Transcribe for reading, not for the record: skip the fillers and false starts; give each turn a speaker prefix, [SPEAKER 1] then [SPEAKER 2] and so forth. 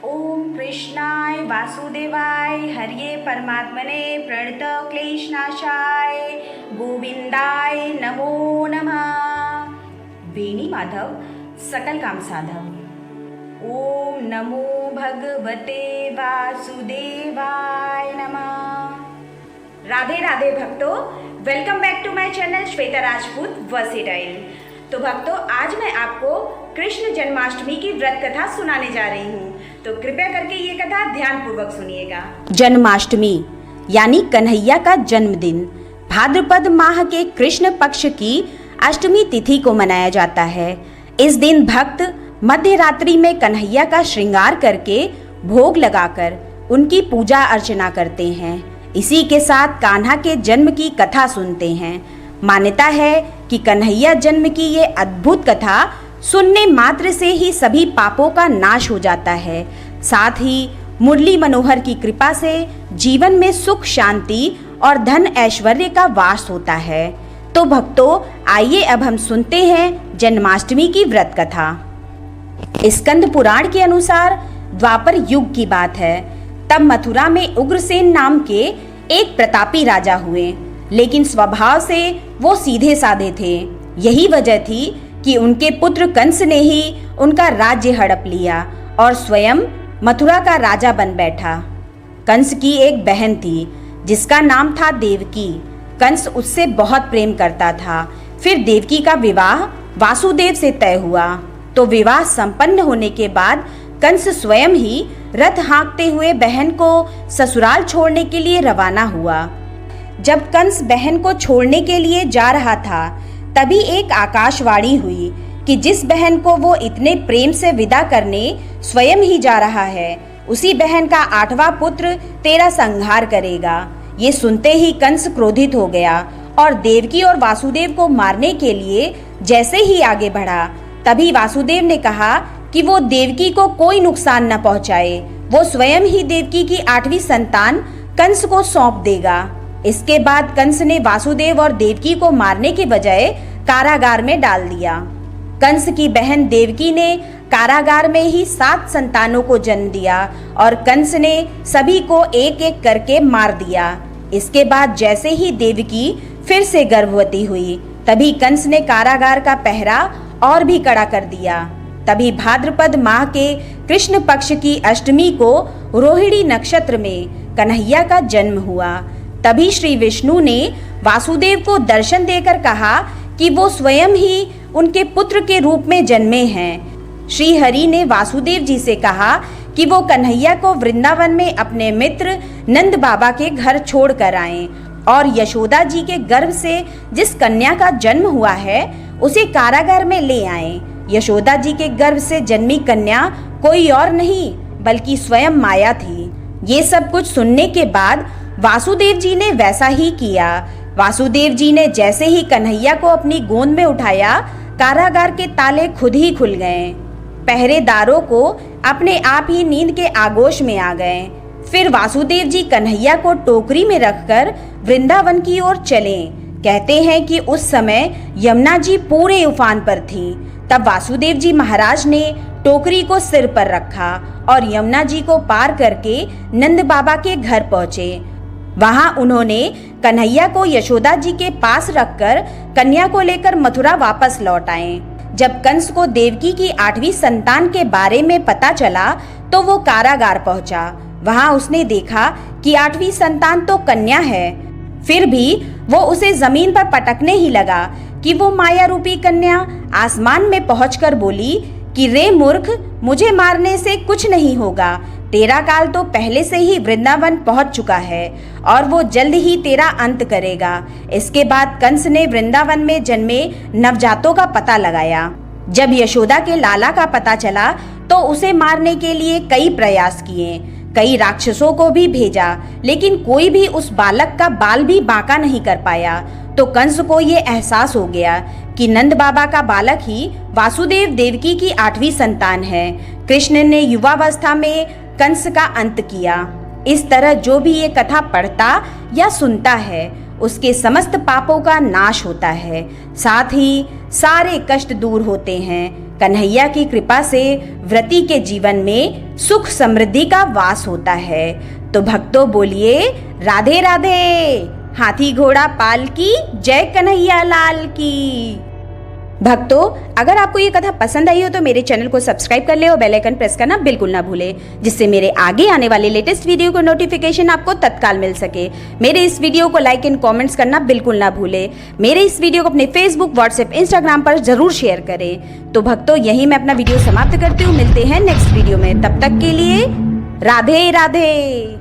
[SPEAKER 1] ओम कृष्णाय वासुदेवाय हरिये परमात्मने प्रणत क्लेशनाशाय गोविंदाय नमो नमः। वेणी माधव सकल काम साधव। ओम नमो भगवते वासुदेवाय नमः। राधे राधे भक्तों, welcome back to my channel Shweta Rajput versatile. तो भक्तों, आज मैं आपको कृष्ण जन्माष्टमी की व्रत कथा सुनाने जा रही हूँ, तो कृपया करके ये कथा ध्यानपूर्वक सुनिएगा। जन्माष्टमी यानी कन्हैया का जन्मदिन भाद्रपद माह के कृष्ण पक्ष की अष्टमी तिथि को मनाया जाता है। इस दिन भक्त मध्य रात्रि में कन्हैया का श्रृंगार करके भोग लगाकर उनकी पूजा अर्चना करते हैं। इसी के साथ कान्हा के जन्म की कथा सुनते हैं। मान्यता है कि कन्हैया जन्म की ये अद्भुत कथा सुनने मात्र से ही सभी पापों का नाश हो जाता है। साथ ही मुरली मनोहर की कृपा से जीवन में सुख शांति और धन ऐश्वर्य का वास होता है। तो भक्तों, आइए अब हम सुनते हैं जन्माष्टमी की व्रत कथा। स्कंद पुराण के अनुसार द्वापर युग की बात है। तब मथुरा में उग्रसेन नाम के एक प्रतापी राजा हुए, लेकिन स्वभाव से वो सीधे साधे थे। यही वजह थी कि उनके पुत्र कंस ने ही उनका राज्य हड़प लिया और स्वयं मथुरा का राजा बन बैठा। कंस की एक बहन थी जिसका नाम था देवकी। कंस उससे बहुत प्रेम करता था। फिर देवकी का विवाह वासुदेव से तय हुआ। तो विवाह संपन्न होने के बाद कंस स्वयं ही रथ हाँकते हुए बहन को ससुराल छोड़ने के लिए रवाना हुआ। जब कंस बहन को छोड़ने के लिए जा रहा था, तभी एक आकाशवाणी हुई कि जिस बहन को वो इतने प्रेम से विदा करने स्वयं ही जा रहा है, उसी बहन का 8वां पुत्र तेरा संहार करेगा। ये सुनते ही कंस क्रोधित हो गया और देवकी और वासुदेव को मारने के लिए जैसे ही आगे बढ़ा, तभी वासुदेव ने कहा कि वो देवकी को कोई नुकसान न पहुंचाए। वो स्वयं ही देवकी की 8वीं संतान कंस को सौंप देगा। इसके बाद कंस ने वासुदेव और देवकी को मारने के बजाय कारागार में डाल दिया। कंस की बहन देवकी ने कारागार में ही 7 संतानों को जन्म दिया और कंस ने सभी को एक एक करके मार दिया। इसके बाद जैसे ही देवकी फिर से गर्भवती हुई, तभी कंस ने कारागार का पहरा और भी कड़ा कर दिया। तभी भाद्रपद माह के कृष्ण पक्ष की अष्टमी को रोहिणी नक्षत्र में कन्हैया का जन्म हुआ। तभी श्री विष्णु ने वासुदेव को दर्शन देकर कहा कि वो स्वयं ही उनके पुत्र के रूप में जन्मे हैं। श्री हरि ने वासुदेव जी से कहा कि वो कन्हैया को वृंदावन में अपने मित्र नंद बाबा के घर छोड़ कर आएं और यशोदा जी के गर्भ से जिस कन्या का जन्म हुआ है उसे कारागार में ले आएं। यशोदा जी के गर्भ से जन्मी कन्या कोई और नहीं बल्कि स्वयं माया थी। ये सब कुछ सुनने के बाद वासुदेव जी ने वैसा ही किया। वासुदेव जी ने जैसे ही कन्हैया को अपनी गोद में उठाया, कारागार के ताले खुद ही खुल गए। पहरेदारों को अपने आप ही नींद के आगोश में आ गए। फिर वासुदेव जी कन्हैया को टोकरी में रखकर वृंदावन की ओर चले। कहते हैं कि उस समय यमुना जी पूरे उफान पर थी। तब वासुदेव जी महाराज ने टोकरी को सिर पर रखा और यमुना जी को पार करके नंद बाबा के घर पहुंचे। वहां उन्होंने कन्हैया को यशोदा जी के पास रखकर कन्या को लेकर मथुरा वापस लौट आए। जब कंस को देवकी की 8वीं संतान के बारे में पता चला तो वो कारागार पहुंचा। वहां उसने देखा कि 8वीं संतान तो कन्या है। फिर भी वो उसे जमीन पर पटकने ही लगा कि वो माया रूपी कन्या आसमान में पहुंचकर बोली कि रे मूर्ख, मुझे मारने से कुछ नहीं होगा। तेरा काल तो पहले से ही वृंदावन पहुंच चुका है और वो जल्द ही तेरा अंत करेगा। इसके बाद कंस ने वृंदावन में जन्मे नवजातों का पता लगाया। जब यशोदा के लाला का पता चला तो उसे मारने के लिए कई प्रयास किए। कई राक्षसों को भी भेजा, लेकिन कोई भी उस बालक का बाल भी बांका नहीं कर पाया। तो कंस को ये एहसास हो गया कि नंद बाबा का बालक ही वासुदेव देवकी की 8वीं संतान है। कृष्ण ने युवावस्था में कंस का अंत किया। इस तरह जो भी ये कथा पढ़ता या सुनता है उसके समस्त पापों का नाश होता है, साथ ही सारे कष्ट दूर होते हैं। कन्हैया की कृपा से व्रती के जीवन में सुख समृद्धि का वास होता है। तो भक्तों बोलिए राधे राधे। हाथी घोड़ा पाल की जय कन्हैया लाल की। भक्तों, अगर आपको ये कथा पसंद आई हो तो मेरे चैनल को सब्सक्राइब कर ले और बेल आइकन प्रेस करना बिल्कुल ना भूले, जिससे मेरे आगे आने वाले लेटेस्ट वीडियो को नोटिफिकेशन आपको तत्काल मिल सके। मेरे इस वीडियो को लाइक एंड कमेंट्स करना बिल्कुल ना भूले। मेरे इस वीडियो को अपने फेसबुक, व्हाट्सएप, इंस्टाग्राम पर जरूर शेयर करें। तो भक्तों, यही मैं अपना वीडियो समाप्त करती हूँ। मिलते हैं नेक्स्ट वीडियो में, तब तक के लिए राधे राधे।